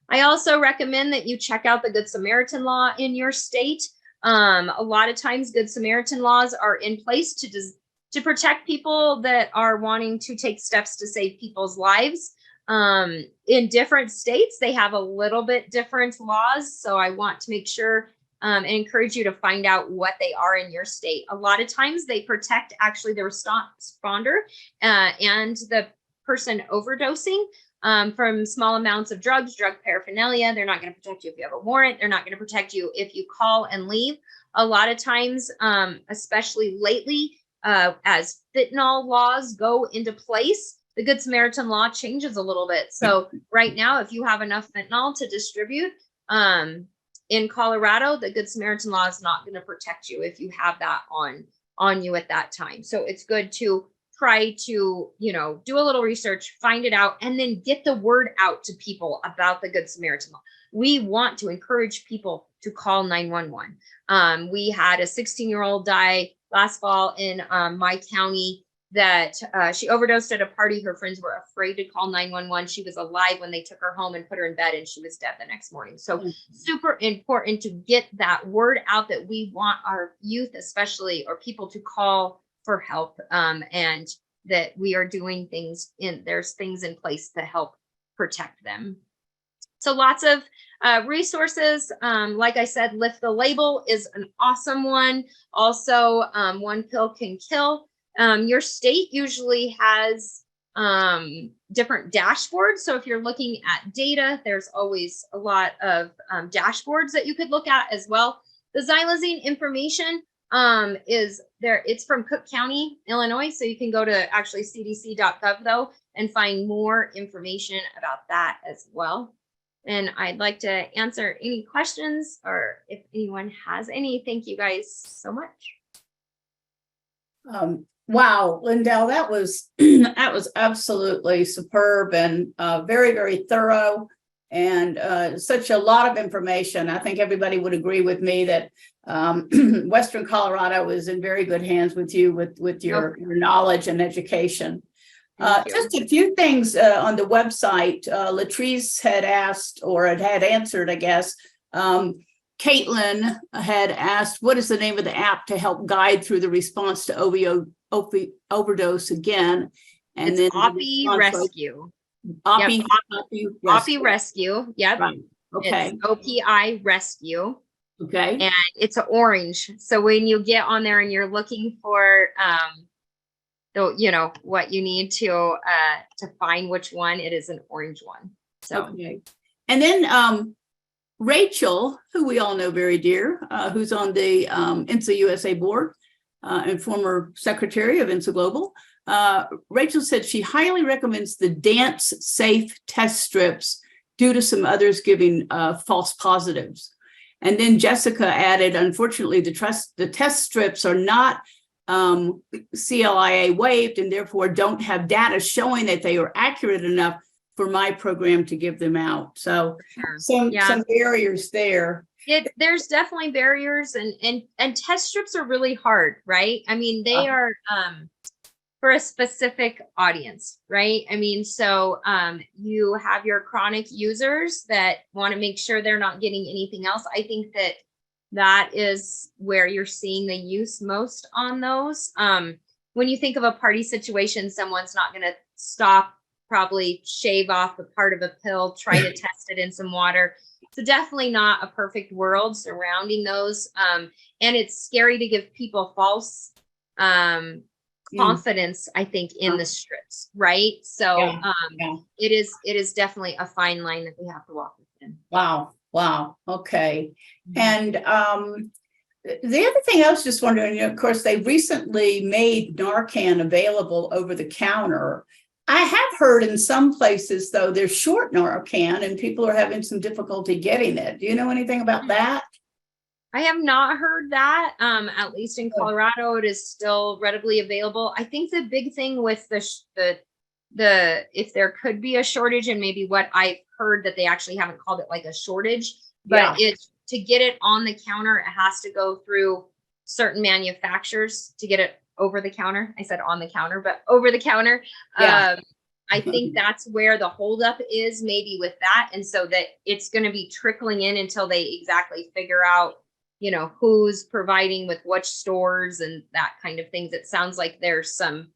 I also recommend that you check out the Good Samaritan law in your state. A lot of times Good Samaritan laws are in place to protect people that are wanting to take steps to save people's lives. In different states, they have a little bit different laws. So I want to make sure and encourage you to find out what they are in your state. A lot of times they protect actually the responder and the person overdosing from small amounts of drugs, drug paraphernalia. They're not going to protect you if you have a warrant. They're not going to protect you if you call and leave. A lot of times, especially lately, as fentanyl laws go into place, the Good Samaritan law changes a little bit. So right now, if you have enough fentanyl to distribute in Colorado, the Good Samaritan law is not going to protect you if you have that on you at that time. So it's good to try to, do a little research, find it out, and then get the word out to people about the Good Samaritan law. We want to encourage people to call 911. We had a 16-year-old die last fall in my county that she overdosed at a party. Her friends were afraid to call 911. She was alive when they took her home and put her in bed, and she was dead the next morning. So super important to get that word out that we want our youth, especially, or people, to call for help, and that we are doing things there's things in place to help protect them. So lots of resources. Like I said, Lift the Label is an awesome one. Also, One Pill Can Kill. Your state usually has different dashboards. So if you're looking at data, there's always a lot of dashboards that you could look at as well. The Xylazine information is there. It's from Cook County, Illinois. So you can go to actually cdc.gov though and find more information about that as well. And I'd like to answer any questions, or if anyone has any. Thank you guys so much. Wow, Lindell, that was that was absolutely superb and very, very thorough, and such a lot of information. I think everybody would agree with me that Western Colorado is in very good hands with you with your knowledge and education. Just a few things on the website. Latrice had asked, or had answered, I guess. Caitlin had asked, what is the name of the app to help guide through the response to overdose again? And it's then Opioid Rescue. Opioid Rescue. Yep. Right. Okay. It's Opioid Rescue. Okay. And it's orange. So when you get on there and you're looking for what you need to find which one, it is an orange one. So okay. And then Rachel, who we all know very dear, who's on the INSA USA board and former secretary of INSA Global, Rachel said she highly recommends the dance safe test strips due to some others giving false positives. And then Jessica added, unfortunately, the test strips are not CLIA waived and therefore don't have data showing that they are accurate enough for my program to give them out. So some barriers there. There's definitely barriers, and test strips are really hard, right? I mean, they are for a specific audience, right? I mean, so you have your chronic users that want to make sure they're not getting anything else. I think that is where you're seeing the use most on those. When you think of a party situation, someone's not going to stop, probably shave off a part of a pill, try to test it in some water. So definitely not a perfect world surrounding those. And it's scary to give people false confidence, I think, in the strips, right? So it is definitely a fine line that we have to walk within. Wow. Okay. And The other thing I was just wondering, of course, they recently made Narcan available over the counter. I have heard in some places, though, they're short Narcan and people are having some difficulty getting it. Do you know anything about that? I have not heard that. At least in Colorado, it is still readily available. I think the big thing with the if there could be a shortage, and maybe what I've heard that they actually haven't called it like a shortage, but it's to get it on the counter, it has to go through certain manufacturers to get it over the counter. I said on the counter, but over the counter. I think that's where the holdup is, maybe with that. And so that it's going to be trickling in until they exactly figure out, you know, who's providing with which stores and that kind of things. It sounds like there's some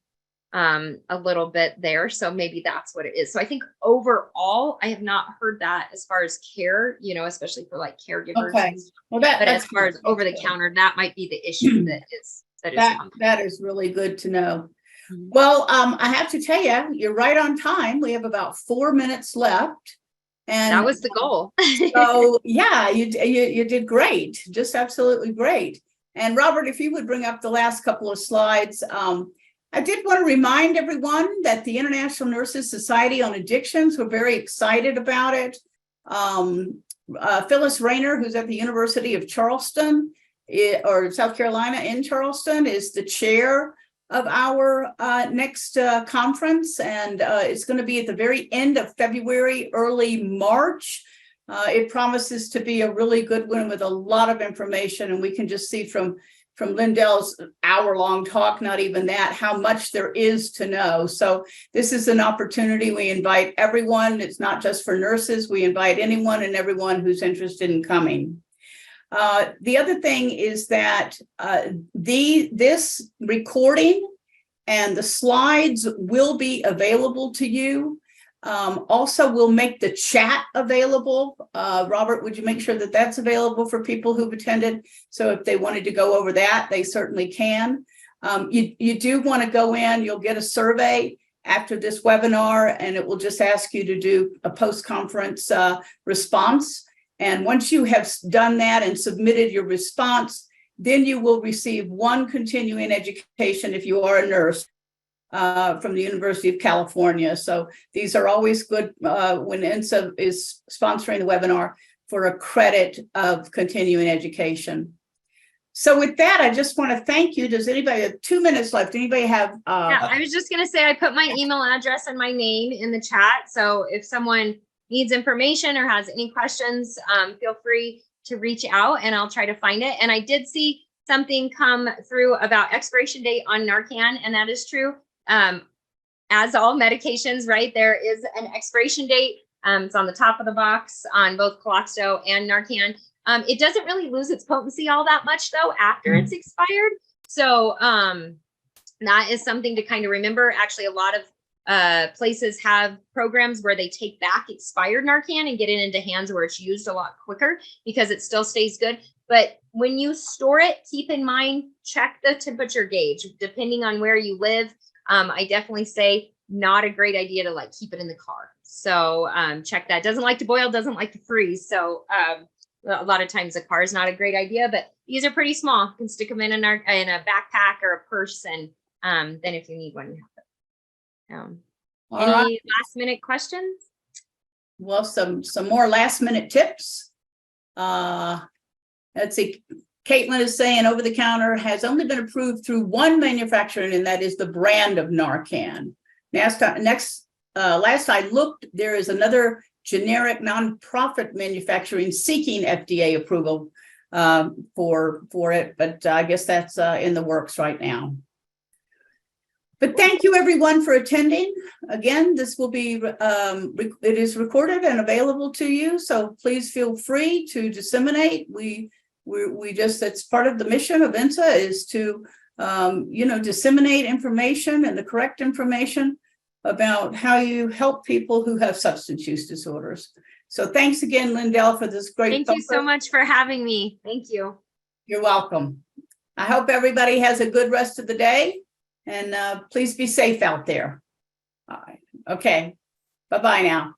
a little bit there. So maybe that's what it is. So I think overall, I have not heard that as far as care, you know, especially for like caregivers. Okay. Well, but as far as over the counter, that might be the issue that is really good to know. Well, I have to tell you, you're right on time. We have about 4 minutes left. And that was the goal. So yeah, you did great. Just absolutely great. And Robert, if you would bring up the last couple of slides. I did want to remind everyone that the International Nurses Society on Addictions, we're very excited about it. Phyllis Rayner, who's at the University of Charleston, or South Carolina in Charleston, is the chair of our next conference. And it's going to be at the very end of February, early March. It promises to be a really good one with a lot of information. And we can just see from Lindell's hour-long talk, not even that, how much there is to know. So this is an opportunity. We invite everyone. It's not just for nurses. We invite anyone and everyone who's interested in coming. The other thing is that this recording and the slides will be available to you. Also, we'll make the chat available. Robert, would you make sure that that's available for people who've attended? So if they wanted to go over that, they certainly can. You do want to go in, you'll get a survey after this webinar, and it will just ask you to do a post-conference response. And once you have done that and submitted your response, then you will receive one continuing education if you are a nurse. From the University of California. So these are always good when INSA is sponsoring the webinar for a credit of continuing education. So with that, I just want to thank you. Does anybody have 2 minutes left? Anybody have? Yeah, I was just going to say, I put my email address and my name in the chat. So if someone needs information or has any questions, feel free to reach out and I'll try to find it. And I did see something come through about expiration date on Narcan, and that is true. As all medications, right, there is an expiration date. It's on the top of the box on both Caloxone and Narcan. It doesn't really lose its potency all that much though after it's expired. So that is something to kind of remember. Actually, a lot of places have programs where they take back expired Narcan and get it into hands where it's used a lot quicker because it still stays good. But when you store it, keep in mind, check the temperature gauge, depending on where you live. I definitely say not a great idea to like keep it in the car. So check that. Doesn't like to boil, doesn't like to freeze. So a lot of times a car is not a great idea, but these are pretty small. You can stick them in a backpack or a purse, and then if you need one, you have it. Any last minute questions? Well, some more last minute tips. Let's see. Caitlin is saying over the counter has only been approved through one manufacturer, and that is the brand of Narcan. Last I looked, there is another generic nonprofit manufacturing seeking FDA approval for it, but I guess that's in the works right now. But thank you everyone for attending. Again, this will be, it is recorded and available to you, so please feel free to disseminate. We just, that's part of the mission of INSA is to, disseminate information and the correct information about how you help people who have substance use disorders. So thanks again, Lindell, for this great. Thank you so much for having me. Thank you. You're welcome. I hope everybody has a good rest of the day, and please be safe out there. All right. Okay. Bye-bye now.